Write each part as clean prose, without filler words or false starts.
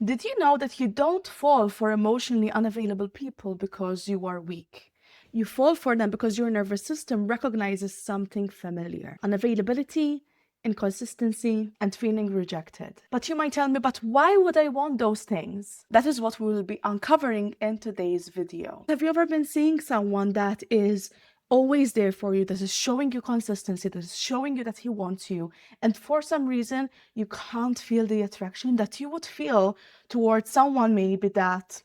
Did you know that you don't fall for emotionally unavailable people because you are weak? You fall for them because your nervous system recognizes something familiar: unavailability, inconsistency, and feeling rejected. But you might tell me, but why would I want those things? That is what we will be uncovering in today's video. Have you ever been seeing someone that is always there for you, that is showing you consistency, that is showing you that he wants you, and for some reason you can't feel the attraction that you would feel towards someone maybe that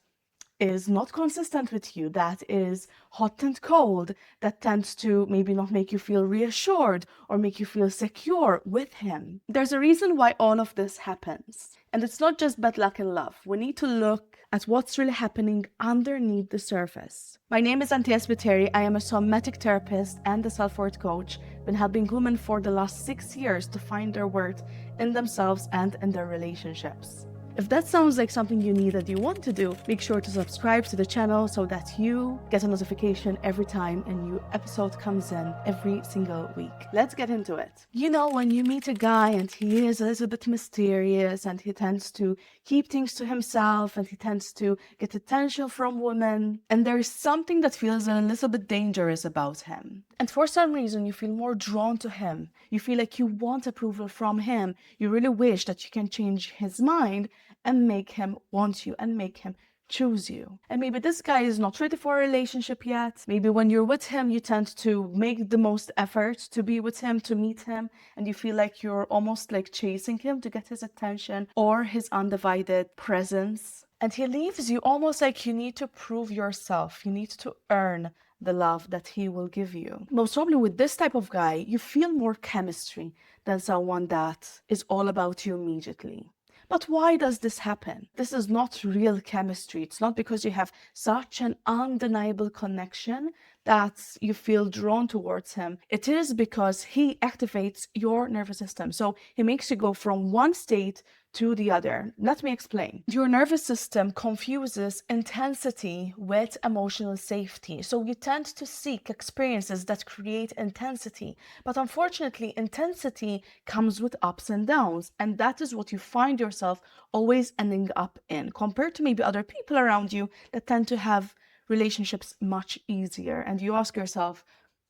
is not consistent with you, that is hot and cold, that tends to maybe not make you feel reassured or make you feel secure with him? There's a reason why all of this happens. And it's not just bad luck in love. We need to look at what's really happening underneath the surface. My name is Antias Biteri. I am a somatic therapist and a self-worth coach. Been helping women for the last 6 years to find their worth in themselves and in their relationships. If that sounds like something you need and you want to do, make sure to subscribe to the channel so that you get a notification every time a new episode comes in every single week. Let's get into it. You know, when you meet a guy and he is a little bit mysterious and he tends to keep things to himself and he tends to get attention from women, and there is something that feels a little bit dangerous about him. And for some reason, you feel more drawn to him. You feel like you want approval from him. You really wish that you can change his mind and make him want you and make him choose you. And maybe this guy is not ready for a relationship yet. Maybe when you're with him, you tend to make the most effort to be with him, to meet him, and you feel like you're almost like chasing him to get his attention or his undivided presence. And he leaves you almost like you need to prove yourself. You need to earn the love that he will give you. Most probably with this type of guy, you feel more chemistry than someone that is all about you immediately. But why does this happen? This is not real chemistry. It's not because you have such an undeniable connection that you feel drawn towards him. It is because he activates your nervous system. So he makes you go from one state to the other. Let me explain. Your nervous system confuses intensity with emotional safety. So you tend to seek experiences that create intensity. But unfortunately, intensity comes with ups and downs. And that is what you find yourself always ending up in, compared to maybe other people around you that tend to have relationships much easier. And you ask yourself,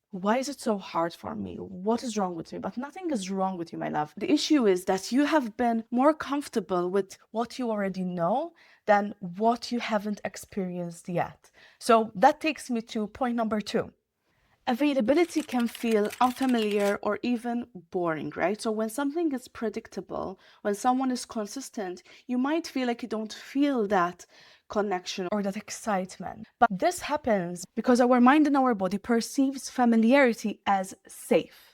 why is it so hard for me? What is wrong with me? But nothing is wrong with you, my love. The issue is that you have been more comfortable with what you already know than what you haven't experienced yet. So that takes me to point number 2. Availability can feel unfamiliar or even boring, right? So when something is predictable, when someone is consistent, you might feel like you don't feel that connection or that excitement. But this happens because our mind and our body perceives familiarity as safe.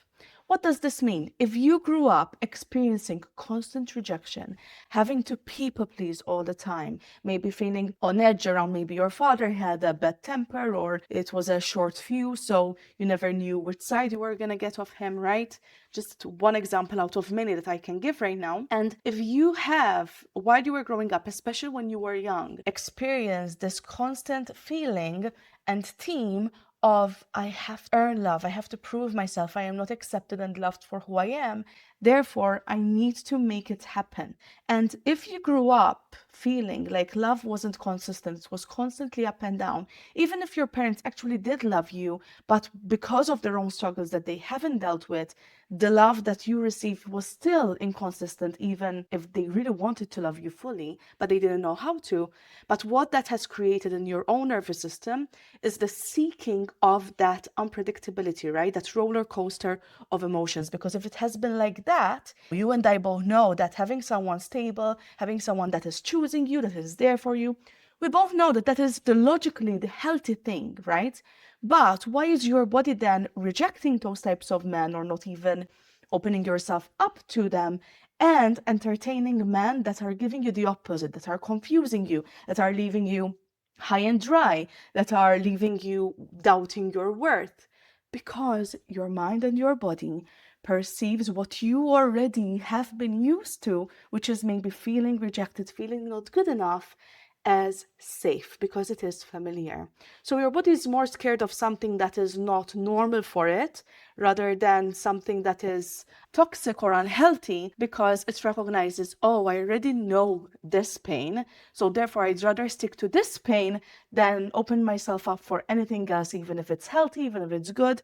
What does this mean? If you grew up experiencing constant rejection, having to people please all the time, maybe feeling on edge around maybe your father had a bad temper or it was a short fuse, so you never knew which side you were going to get of him, right? Just one example out of many that I can give right now. And if you have, while you were growing up, especially when you were young, experienced this constant feeling and theme of I have to earn love, I have to prove myself, I am not accepted and loved for who I am, therefore I need to make it happen. And if you grew up feeling like love wasn't consistent, it was constantly up and down, even if your parents actually did love you, but because of their own struggles that they haven't dealt with, the love that you received was still inconsistent, even if they really wanted to love you fully, but they didn't know how to. But what that has created in your own nervous system is the seeking of that unpredictability, right? That roller coaster of emotions. Because if it has been like that, you and I both know that having someone stable, having someone that is choosing you, that is there for you, we both know that that is logically the healthy thing, right? But why is your body then rejecting those types of men or not even opening yourself up to them and entertaining men that are giving you the opposite, that are confusing you, that are leaving you high and dry, that are leaving you doubting your worth? Because your mind and your body perceives what you already have been used to, which is maybe feeling rejected, feeling not good enough, as safe because it is familiar. So your body is more scared of something that is not normal for it rather than something that is toxic or unhealthy, because it recognizes, oh, I already know this pain, so therefore I'd rather stick to this pain than open myself up for anything else, even if it's healthy, even if it's good,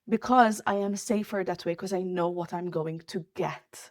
because I am safer that way, because I know what I'm going to get.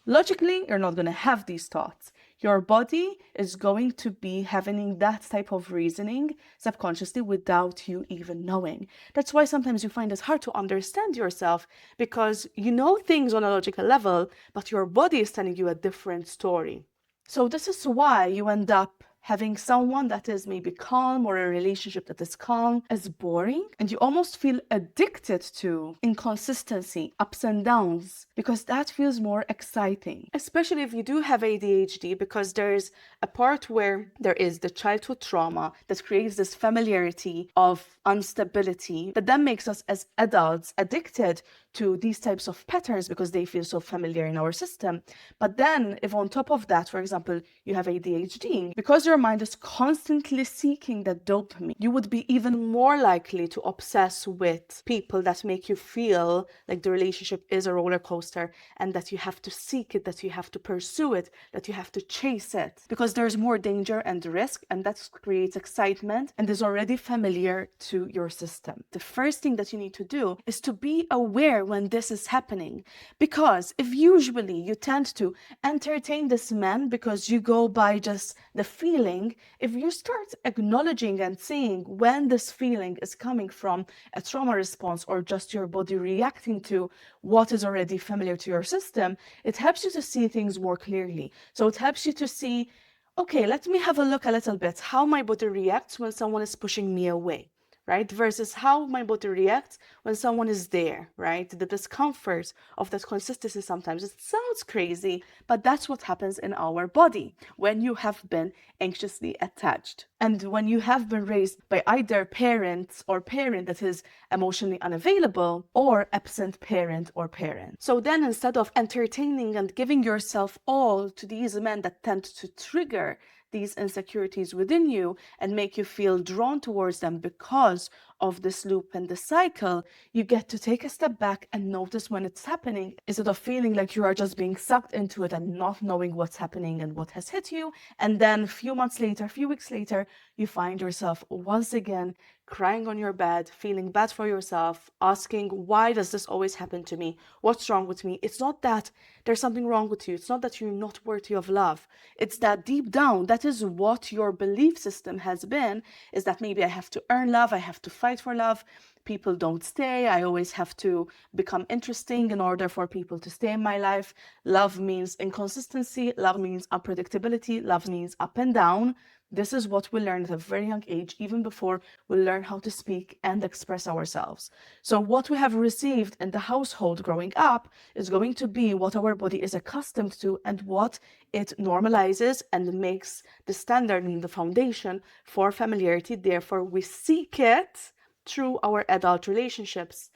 Logically, you're not going to have these thoughts. Your body is going to be having that type of reasoning subconsciously without you even knowing. That's why sometimes you find it hard to understand yourself, because you know things on a logical level, but your body is telling you a different story. So this is why you end up having someone that is maybe calm, or a relationship that is calm, as boring, and you almost feel addicted to inconsistency, ups and downs, because that feels more exciting. Especially if you do have ADHD, because there's a part where there is the childhood trauma that creates this familiarity of instability that then makes us as adults addicted to these types of patterns because they feel so familiar in our system. But then if on top of that, for example, you have ADHD, because your mind is constantly seeking that dopamine, you would be even more likely to obsess with people that make you feel like the relationship is a roller coaster and that you have to seek it, that you have to pursue it, that you have to chase it, because there's more danger and risk, and that creates excitement and is already familiar to your system. The first thing that you need to do is to be aware when this is happening, because if usually you tend to entertain this man because you go by just the feeling, if you start acknowledging and seeing when this feeling is coming from a trauma response or just your body reacting to what is already familiar to your system, it helps you to see things more clearly. So it helps you to see, okay, let me have a look a little bit how my body reacts when someone is pushing me away, right? Versus how my body reacts when someone is there, right? The discomfort of that consistency sometimes, it sounds crazy, but that's what happens in our body when you have been anxiously attached. And when you have been raised by either parents or parent that is emotionally unavailable, or absent parent or parent. So then instead of entertaining and giving yourself all to these men that tend to trigger these insecurities within you and make you feel drawn towards them because of this loop and the cycle, you get to take a step back and notice when it's happening, instead of feeling like you are just being sucked into it and not knowing what's happening and what has hit you. And then a few months later, a few weeks later, you find yourself once again crying on your bed, feeling bad for yourself, asking, why does this always happen to me? What's wrong with me? It's not that there's something wrong with you. It's not that you're not worthy of love. It's that deep down, that is what your belief system has been, is that maybe I have to earn love, I have to fight for love, people don't stay, I always have to become interesting in order for people to stay in my life. Love means inconsistency, love means unpredictability, love means up and down. This is what we learn at a very young age, even before we learn how to speak and express ourselves. So what we have received in the household growing up is going to be what our body is accustomed to and what it normalizes and makes the standard and the foundation for familiarity. Therefore, we seek it through our adult relationships,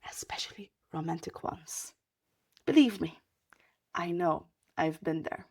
especially romantic ones. Believe me, I know, I've been there.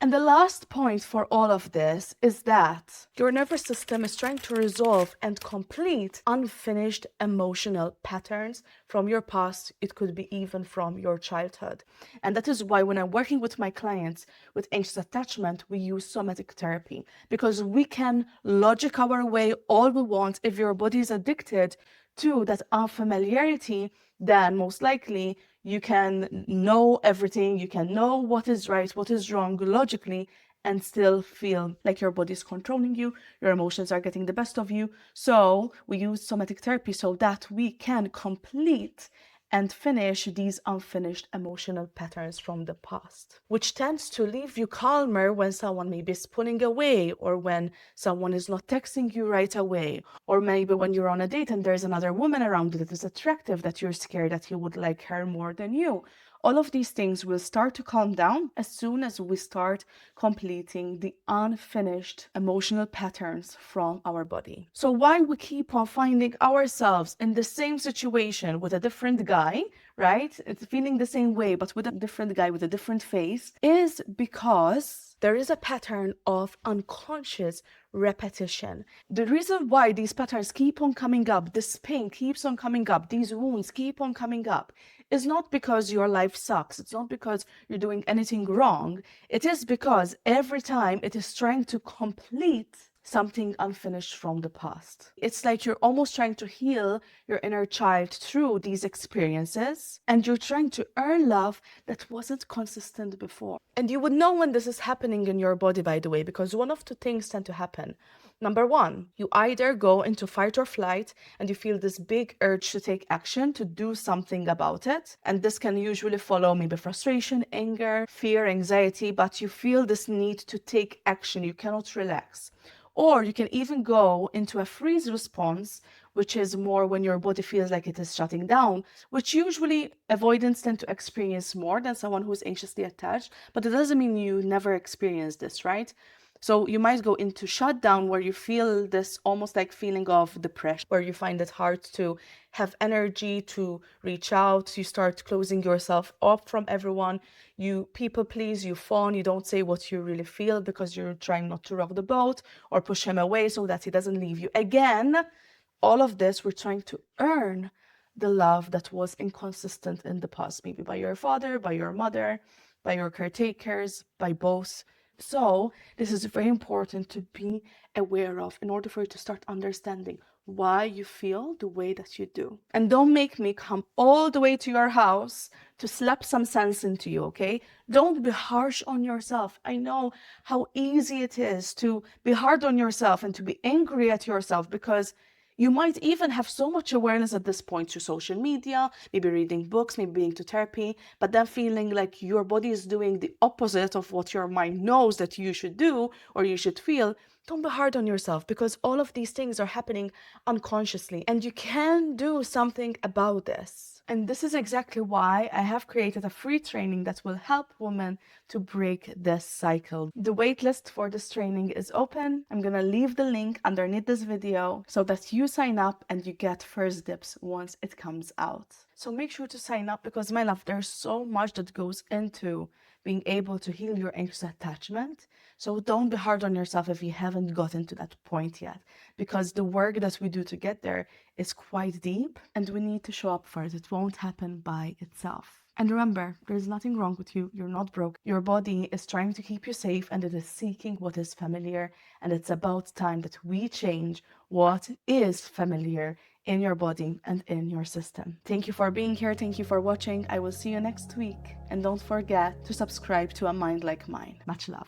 And the last point for all of this is that your nervous system is trying to resolve and complete unfinished emotional patterns from your past. It could be even from your childhood. And that is why when I'm working with my clients with anxious attachment, we use somatic therapy, because we can logic our way all we want. If your body is addicted to that unfamiliarity, then most likely you can know everything, you can know what is right, what is wrong logically, and still feel like your body is controlling you, your emotions are getting the best of you. So we use somatic therapy so that we can complete and finish these unfinished emotional patterns from the past, which tends to leave you calmer when someone maybe is pulling away, or when someone is not texting you right away, or maybe when you're on a date and there's another woman around that is attractive, that you're scared that you would like her more than you. All of these things will start to calm down as soon as we start completing the unfinished emotional patterns from our body. So why we keep on finding ourselves in the same situation with a different guy, right? It's feeling the same way, but with a different guy with a different face, is because there is a pattern of unconscious repetition. The reason why these patterns keep on coming up, this pain keeps on coming up, these wounds keep on coming up, is not because your life sucks. It's not because you're doing anything wrong. It is because every time it is trying to complete something unfinished from the past. It's like you're almost trying to heal your inner child through these experiences, and you're trying to earn love that wasn't consistent before. And you would know when this is happening in your body, by the way, because one of two things tend to happen. Number one, you either go into fight or flight and you feel this big urge to take action, to do something about it. And this can usually follow maybe frustration, anger, fear, anxiety, but you feel this need to take action. You cannot relax. Or you can even go into a freeze response, which is more when your body feels like it is shutting down, which usually avoidants tend to experience more than someone who's anxiously attached. But it doesn't mean you never experience this, right? So you might go into shutdown where you feel this almost like feeling of depression, where you find it hard to have energy to reach out. You start closing yourself off from everyone. You people please, you fawn, you don't say what you really feel because you're trying not to rock the boat or push him away so that he doesn't leave you. Again, all of this, we're trying to earn the love that was inconsistent in the past, maybe by your father, by your mother, by your caretakers, by both. So this is very important to be aware of in order for you to start understanding why you feel the way that you do. And don't make me come all the way to your house to slap some sense into you, okay? Don't be harsh on yourself. I know how easy it is to be hard on yourself and to be angry at yourself, because you might even have so much awareness at this point through social media, maybe reading books, maybe being to therapy, but then feeling like your body is doing the opposite of what your mind knows that you should do or you should feel. Don't be hard on yourself, because all of these things are happening unconsciously and you can do something about this. And this is exactly why I have created a free training that will help women to break this cycle. The waitlist for this training is open. I'm gonna leave the link underneath this video so that you sign up and you get first dibs once it comes out. So make sure to sign up, because my love, there's so much that goes into being able to heal your anxious attachment. So don't be hard on yourself if you haven't gotten to that point yet, because the work that we do to get there is quite deep and we need to show up for it. It won't happen by itself. And remember, there's nothing wrong with you. You're not broke. Your body is trying to keep you safe and it is seeking what is familiar. And it's about time that we change what is familiar in your body and in your system. Thank you for being here. Thank you for watching. I will see you next week. And don't forget to subscribe to A Mind Like Mine. Much love.